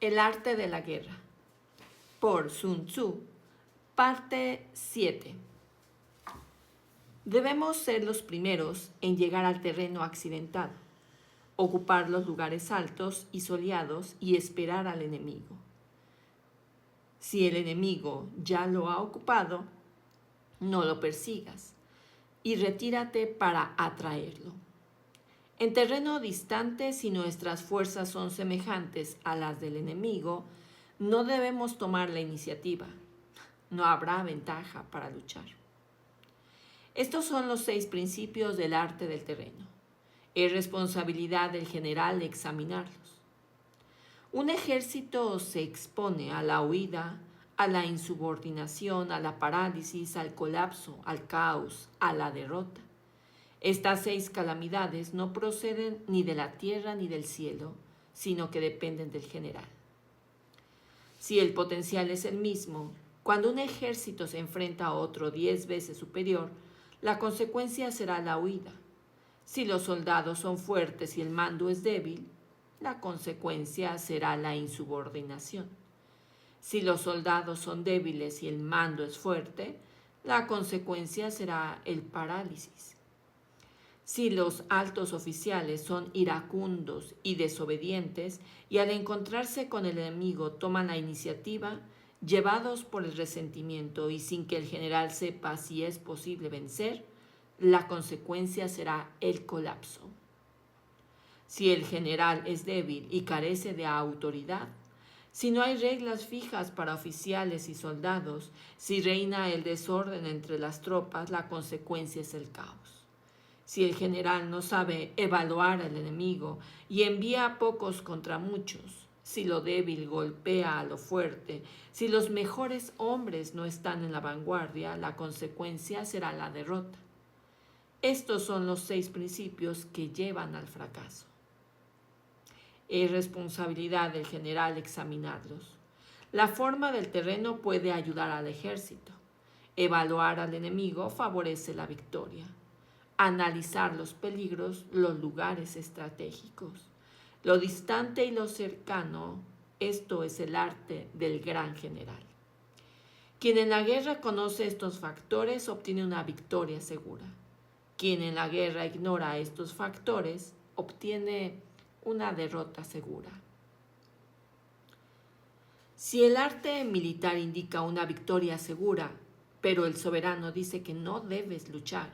El arte de la guerra, por Sun Tzu, parte 7. Debemos ser los primeros en llegar al terreno accidentado, ocupar los lugares altos y soleados y esperar al enemigo. Si el enemigo ya lo ha ocupado, no lo persigas y retírate para atraerlo. En terreno distante, si nuestras fuerzas son semejantes a las del enemigo, no debemos tomar la iniciativa. No habrá ventaja para luchar. Estos son los 6 principios del arte del terreno. Es responsabilidad del general examinarlos. Un ejército se expone a la huida, a la insubordinación, a la parálisis, al colapso, al caos, a la derrota. Estas 6 calamidades no proceden ni de la tierra ni del cielo, sino que dependen del general. Si el potencial es el mismo, cuando un ejército se enfrenta a otro 10 veces superior, la consecuencia será la huida. Si los soldados son fuertes y el mando es débil, la consecuencia será la insubordinación. Si los soldados son débiles y el mando es fuerte, la consecuencia será el parálisis. Si los altos oficiales son iracundos y desobedientes y al encontrarse con el enemigo toman la iniciativa, llevados por el resentimiento y sin que el general sepa si es posible vencer, la consecuencia será el colapso. Si el general es débil y carece de autoridad, si no hay reglas fijas para oficiales y soldados, si reina el desorden entre las tropas, la consecuencia es el caos. Si el general no sabe evaluar al enemigo y envía a pocos contra muchos, si lo débil golpea a lo fuerte, si los mejores hombres no están en la vanguardia, la consecuencia será la derrota. Estos son los 6 principios que llevan al fracaso. Es responsabilidad del general examinarlos. La forma del terreno puede ayudar al ejército. Evaluar al enemigo favorece la victoria. Analizar los peligros, los lugares estratégicos, lo distante y lo cercano, esto es el arte del gran general. Quien en la guerra conoce estos factores obtiene una victoria segura. Quien en la guerra ignora estos factores obtiene una derrota segura. Si el arte militar indica una victoria segura, pero el soberano dice que no debes luchar,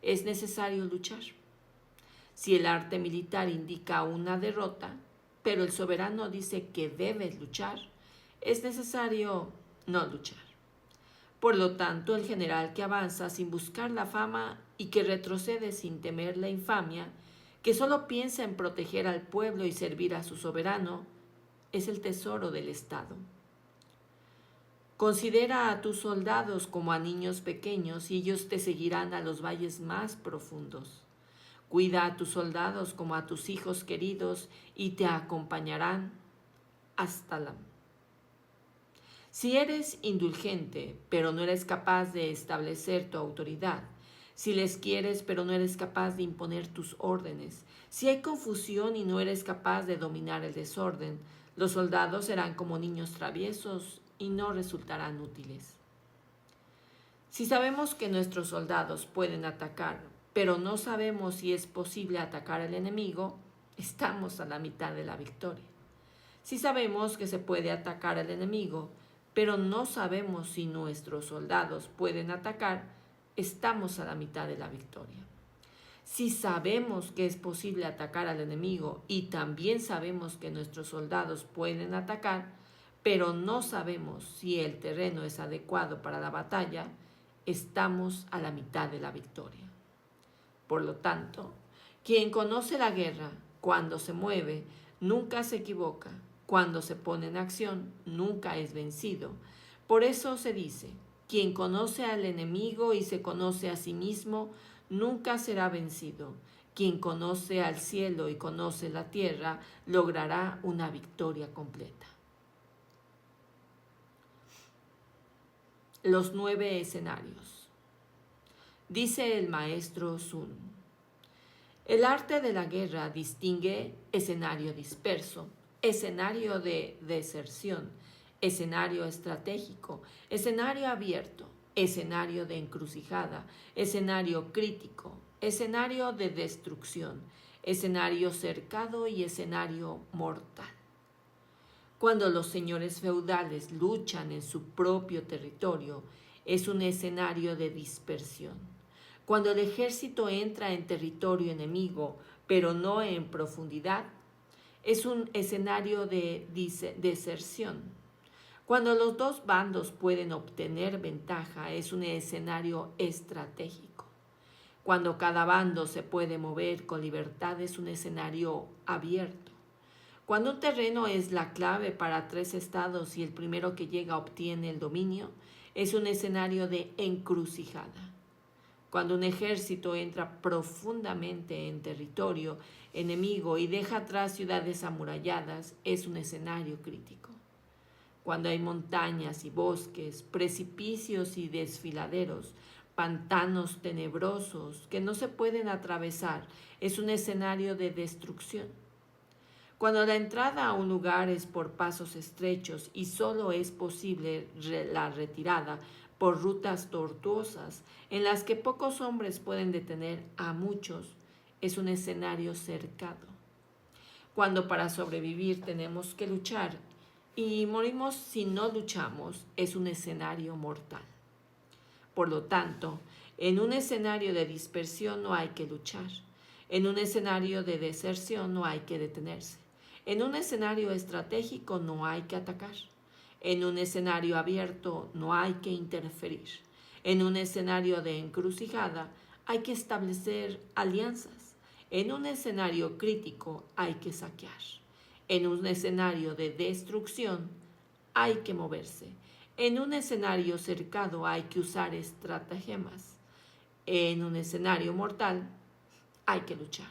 es necesario luchar. Si el arte militar indica una derrota, pero el soberano dice que debes luchar, es necesario no luchar. Por lo tanto, el general que avanza sin buscar la fama y que retrocede sin temer la infamia, que solo piensa en proteger al pueblo y servir a su soberano, es el tesoro del Estado. Considera a tus soldados como a niños pequeños y ellos te seguirán a los valles más profundos. Cuida a tus soldados como a tus hijos queridos y te acompañarán hasta la... Si eres indulgente, pero no eres capaz de establecer tu autoridad, si les quieres, pero no eres capaz de imponer tus órdenes, si hay confusión y no eres capaz de dominar el desorden, los soldados serán como niños traviesos y no resultarán útiles. Si sabemos que nuestros soldados pueden atacar, pero no sabemos si es posible atacar al enemigo, estamos a la mitad de la victoria. Si sabemos que se puede atacar al enemigo, pero no sabemos si nuestros soldados pueden atacar, estamos a la mitad de la victoria. Si sabemos que es posible atacar al enemigo y también sabemos que nuestros soldados pueden atacar, pero no sabemos si el terreno es adecuado para la batalla, estamos a la mitad de la victoria. Por lo tanto, quien conoce la guerra, cuando se mueve, nunca se equivoca. Cuando se pone en acción, nunca es vencido. Por eso se dice, quien conoce al enemigo y se conoce a sí mismo, nunca será vencido. Quien conoce al cielo y conoce la tierra, logrará una victoria completa. Los 9 escenarios. Dice el maestro Sun. El arte de la guerra distingue escenario disperso, escenario de deserción, escenario estratégico, escenario abierto, escenario de encrucijada, escenario crítico, escenario de destrucción, escenario cercado y escenario mortal. Cuando los señores feudales luchan en su propio territorio, es un escenario de dispersión. Cuando el ejército entra en territorio enemigo, pero no en profundidad, es un escenario de deserción. Cuando los dos bandos pueden obtener ventaja, es un escenario estratégico. Cuando cada bando se puede mover con libertad, es un escenario abierto. Cuando un terreno es la clave para 3 estados y el primero que llega obtiene el dominio, es un escenario de encrucijada. Cuando un ejército entra profundamente en territorio enemigo y deja atrás ciudades amuralladas, es un escenario crítico. Cuando hay montañas y bosques, precipicios y desfiladeros, pantanos tenebrosos que no se pueden atravesar, es un escenario de destrucción. Cuando la entrada a un lugar es por pasos estrechos y solo es posible la retirada por rutas tortuosas en las que pocos hombres pueden detener a muchos, es un escenario cercado. Cuando para sobrevivir tenemos que luchar y morimos si no luchamos, es un escenario mortal. Por lo tanto, en un escenario de dispersión no hay que luchar. En un escenario de deserción no hay que detenerse. En un escenario estratégico no hay que atacar. En un escenario abierto no hay que interferir. En un escenario de encrucijada hay que establecer alianzas. En un escenario crítico hay que saquear. En un escenario de destrucción hay que moverse. En un escenario cercado hay que usar estratagemas. En un escenario mortal hay que luchar.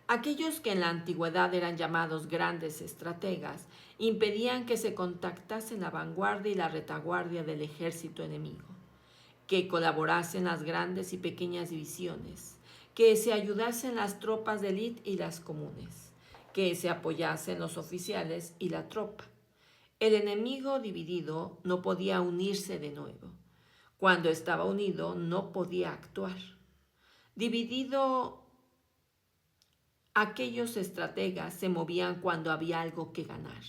Aquellos que en la antigüedad eran llamados grandes estrategas impedían que se contactasen la vanguardia y la retaguardia del ejército enemigo, que colaborasen las grandes y pequeñas divisiones, que se ayudasen las tropas de élite y las comunes, que se apoyasen los oficiales y la tropa. El enemigo dividido no podía unirse de nuevo. Cuando estaba unido no podía actuar. Dividido, aquellos estrategas se movían cuando había algo que ganar.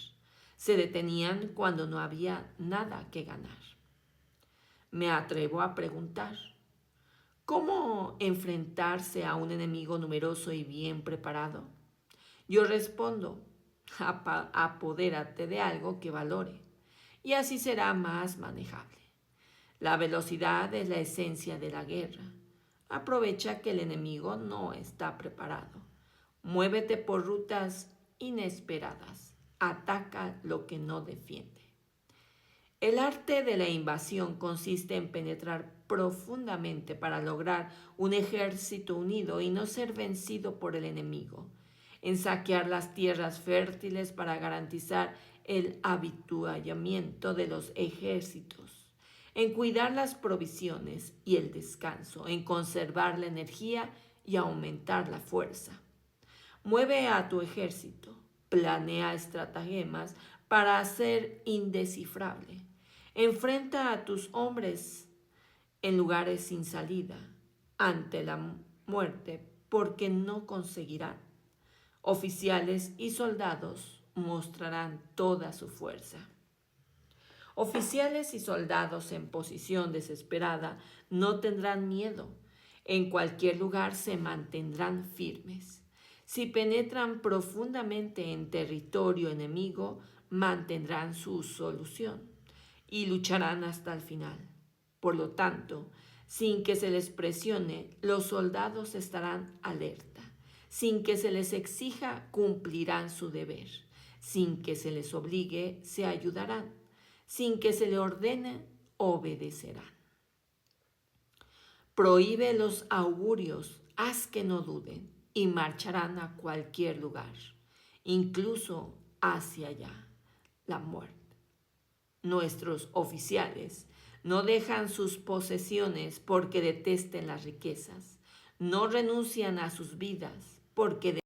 Se detenían cuando no había nada que ganar. Me atrevo a preguntar, ¿cómo enfrentarse a un enemigo numeroso y bien preparado? Yo respondo, apodérate de algo que valore, y así será más manejable. La velocidad es la esencia de la guerra. Aprovecha que el enemigo no está preparado. Muévete por rutas inesperadas. Ataca lo que no defiende. El arte de la invasión consiste en penetrar profundamente para lograr un ejército unido y no ser vencido por el enemigo, en saquear las tierras fértiles para garantizar el habituallamiento de los ejércitos, en cuidar las provisiones y el descanso, en conservar la energía y aumentar la fuerza. Mueve a tu ejército, planea estratagemas para ser indescifrable. Enfrenta a tus hombres en lugares sin salida ante la muerte porque no conseguirán. Oficiales y soldados mostrarán toda su fuerza. Oficiales y soldados en posición desesperada no tendrán miedo. En cualquier lugar se mantendrán firmes. Si penetran profundamente en territorio enemigo, mantendrán su solución y lucharán hasta el final. Por lo tanto, sin que se les presione, los soldados estarán alerta. Sin que se les exija, cumplirán su deber. Sin que se les obligue, se ayudarán. Sin que se le ordene, obedecerán. Prohíbe los augurios, haz que no duden, y marcharán a cualquier lugar, incluso hacia allá, la muerte. Nuestros oficiales no dejan sus posesiones porque detesten las riquezas, no renuncian a sus vidas porque